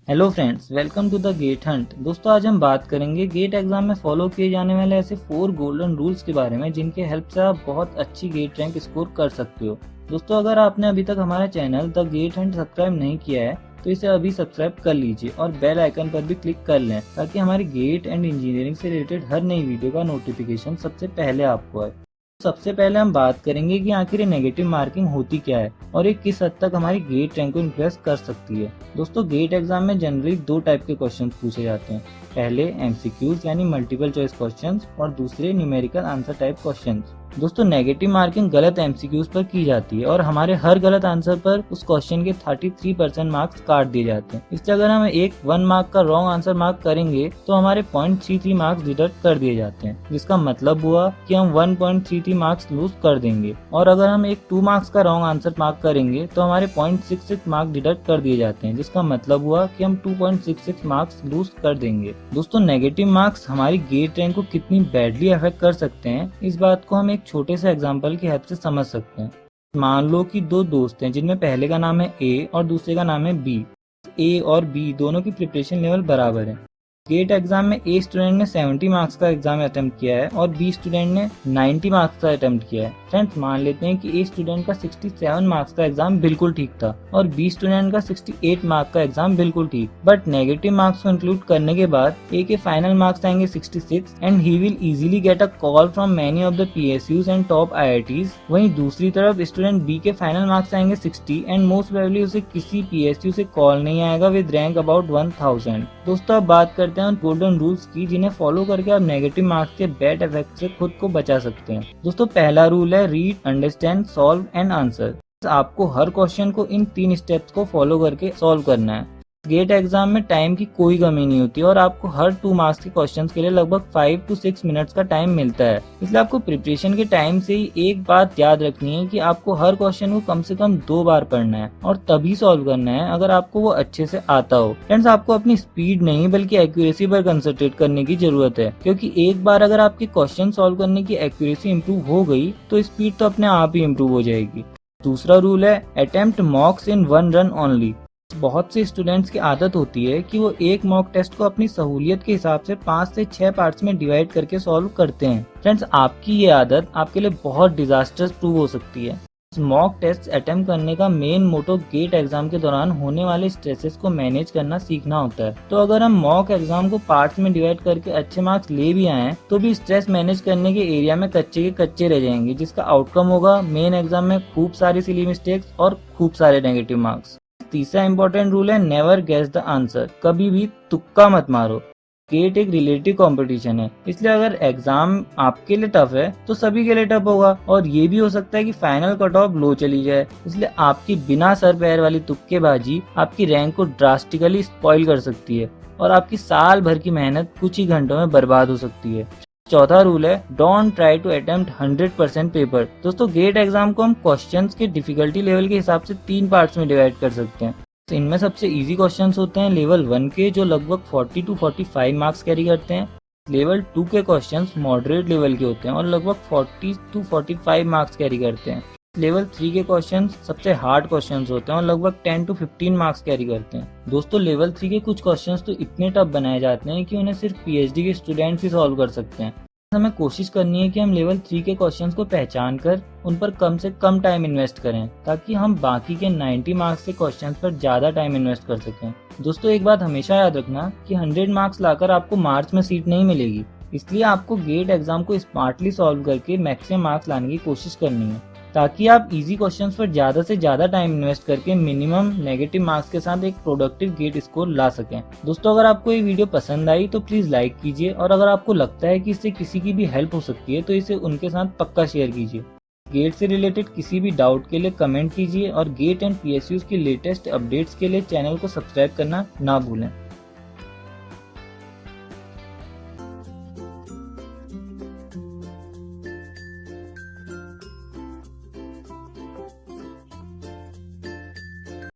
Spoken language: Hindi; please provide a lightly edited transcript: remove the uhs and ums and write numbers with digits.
Hello friends, welcome to the GATE hunt. दोस्तों, आज हम बात करेंगे गेट एग्जाम में फॉलो किए जाने वाले ऐसे 4 गोल्डन रूल्स के बारे में जिनके हेल्प से आप बहुत अच्छी गेट रैंक स्कोर कर सकते हो। दोस्तों, अगर आपने अभी तक हमारा channel the GATE hunt subscribe नहीं किया है तो इसे अभी सब्सक्राइब कर लीजिए और बेल आइकन पर भी क्लिक कर लें ताकि हमारी गेट एंड इंजीनियरिंग से रिलेटेड हर नई वीडियो का नोटिफिकेशन सबसे पहले आपको आए। सबसे पहले हम बात करेंगे कि आखिर ये नेगेटिव मार्किंग होती क्या है और ये किस हद तक हमारी गेट रैंक को इन्फ्लुएंस कर सकती है। दोस्तों, गेट एग्जाम में जनरली 2 टाइप के क्वेश्चन पूछे जाते हैं। पहले एमसीक्यूज यानी मल्टीपल चॉइस क्वेश्चंस और दूसरे न्यूमेरिकल आंसर टाइप क्वेश्चंस। दोस्तों, नेगेटिव मार्किंग गलत एमसीक्यूज पर की जाती है और हमारे हर गलत आंसर पर उस क्वेश्चन के 33% मार्क्स काट दिए जाते हैं। इसलिए अगर हम एक 1 मार्क का रॉन्ग आंसर मार्क करेंगे तो हमारे 0.33 मार्क्स डिडक्ट कर दिए जाते हैं, जिसका मतलब हुआ कि हम 1.33 मार्क्स लूज कर देंगे। और अगर हम एक 2 मार्क्स का रॉन्ग आंसर मार्क करेंगे तो हमारे 0.66 मार्क्स डिडक्ट कर दिए जाते हैं, जिसका मतलब हुआ कि हम 2.66 मार्क्स लूज कर देंगे। दोस्तों, नेगेटिव मार्क्स हमारी गेट रैंक को कितनी बैडली अफेक्ट कर सकते हैं, इस बात को हम एक छोटे से एग्जांपल की हेल्प से समझ सकते हैं। मान लो कि 2 दोस्त हैं जिनमें पहले का नाम है ए और दूसरे का नाम है बी। ए और बी दोनों की प्रिपरेशन लेवल बराबर है। गेट एग्जाम में ए स्टूडेंट ने 70 मार्क्स का एग्जाम अटेम्प्ट किया है और बी स्टूडेंट ने 90 मार्क्स का अटेम्प्ट किया है। फ्रेंड्स, मान लेते हैं कि ए स्टूडेंट का 67 मार्क्स का एग्जाम बिल्कुल ठीक था और बी स्टूडेंट का 68 मार्क्स का एग्जाम बिल्कुल ठीक। बट नेगेटिव मार्क्स को इंक्लूड करने के बाद ए के फाइनल मार्क्स आएंगे 66 and he will easily get a call from many of the PSUs and top IITs. वहीं दूसरी तरफ स्टूडेंट बी के फाइनल मार्क्स आएंगे 60 एंड मोस्ट प्रोबेबली उसे किसी पीएसयू से कॉल नहीं आएगा विद रैंक अबाउट 1000। दोस्तों, अब बात करते हैं गोल्डन रूल्स की जिन्हें फॉलो करके आप नेगेटिव मार्क्स के बैड इफेक्ट से खुद को बचा सकते हैं। दोस्तों, पहला रूल है read, understand, solve and answer. आपको हर क्वेश्चन को इन 3 स्टेप्स को फॉलो करके सॉल्व करना है। गेट एग्जाम में टाइम की कोई कमी नहीं होती और आपको हर 2 मार्क्स के क्वेश्चंस के लिए लगभग 5 to 6 मिनट्स का टाइम मिलता है। इसलिए आपको प्रिपरेशन के टाइम से ही एक बात याद रखनी है कि आपको हर क्वेश्चन को कम से कम 2 बार पढ़ना है और तभी सॉल्व करना है अगर आपको वो अच्छे से आता हो। फ्रेंड्स, आपको अपनी स्पीड नहीं बल्कि एक्यूरेसी पर कंसंट्रेट करने की जरूरत है, क्योंकि एक बार अगर आपके क्वेश्चन सॉल्व करने की एक्यूरेसी इम्प्रूव हो गई तो स्पीड तो अपने आप ही इम्प्रूव हो जाएगी। दूसरा रूल है अटेम्प्ट मॉक्स इन 1 रन ओनली। बहुत से स्टूडेंट्स की आदत होती है कि वो एक मॉक टेस्ट को अपनी सहूलियत के हिसाब से 5 से 6 पार्ट्स में डिवाइड करके सॉल्व करते हैं। फ्रेंड्स, आपकी ये आदत आपके लिए बहुत डिजास्टर्स प्रूव हो सकती है। मॉक टेस्ट अटेम्प्ट करने का मेन मोटो गेट एग्जाम के दौरान होने वाले स्ट्रेसेस को मैनेज करना सीखना होता है। तो अगर हम मॉक एग्जाम को पार्ट्स में डिवाइड करके अच्छे मार्क्स ले भी आए तो भी स्ट्रेस मैनेज करने के एरिया में कच्चे के कच्चे रह जाएंगे, जिसका आउटकम होगा मेन एग्जाम में खूब सारी सिली मिस्टेक्स और खूब सारे नेगेटिव मार्क्स। तीसरा इंपॉर्टेंट रूल है नेवर गेस द आंसर। कभी भी तुक्का मत मारो। गेट एक रिलेटिव कंपटीशन है, इसलिए अगर एग्जाम आपके लिए टफ है तो सभी के लिए टफ होगा और ये भी हो सकता है कि फाइनल कट ऑफ लो चली जाए। इसलिए आपकी बिना सर पैर वाली तुक्केबाजी आपकी रैंक को ड्रास्टिकली स्पॉइल कर सकती है और आपकी साल भर की मेहनत कुछ ही घंटों में बर्बाद हो सकती है। चौथा रूल है don't try to attempt 100% paper. दोस्तों, गेट एग्जाम को हम क्वेश्चंस के डिफिकल्टी लेवल के हिसाब से 3 पार्ट्स में डिवाइड कर सकते हैं। इनमें सबसे इजी क्वेश्चंस होते हैं लेवल 1 के, जो लगभग 40 to 45 मार्क्स कैरी करते हैं। लेवल 2 के क्वेश्चंस मॉडरेट लेवल के होते हैं और लगभग 40 to 45 मार्क्स कैरी करते हैं। लेवल 3 के क्वेश्चंस सबसे हार्ड क्वेश्चंस होते हैं और लगभग 10 to 15 मार्क्स कैरी करते हैं। दोस्तों, लेवल 3 के कुछ क्वेश्चंस तो इतने टफ बनाए जाते हैं कि उन्हें सिर्फ पीएचडी के स्टूडेंट्स ही सॉल्व कर सकते हैं। हमें कोशिश करनी है कि हम लेवल 3 के क्वेश्चंस को पहचान कर उन पर कम से कम टाइम इन्वेस्ट करें ताकि हम बाकी के 90 मार्क्स के क्वेश्चंस पर ज्यादा टाइम इन्वेस्ट कर सकें। दोस्तों, एक बात हमेशा याद रखना कि 100 मार्क्स लाकर आपको मार्च में सीट नहीं मिलेगी, इसलिए आपको गेट एग्जाम को स्मार्टली सॉल्व करके मैक्सिमम मार्क्स लाने की कोशिश करनी है ताकि आप इजी क्वेश्चंस पर ज्यादा से ज्यादा टाइम इन्वेस्ट करके मिनिमम नेगेटिव मार्क्स के साथ एक प्रोडक्टिव गेट स्कोर ला सकें। दोस्तों, अगर आपको ये वीडियो पसंद आई तो प्लीज लाइक कीजिए और अगर आपको लगता है कि इससे किसी की भी हेल्प हो सकती है तो इसे उनके साथ पक्का शेयर कीजिए। गेट से रिलेटेड किसी भी डाउट के लिए कमेंट कीजिए और गेट एंड पीएसयूज की लेटेस्ट अपडेट्स के लिए चैनल को सब्सक्राइब करना ना भूलें।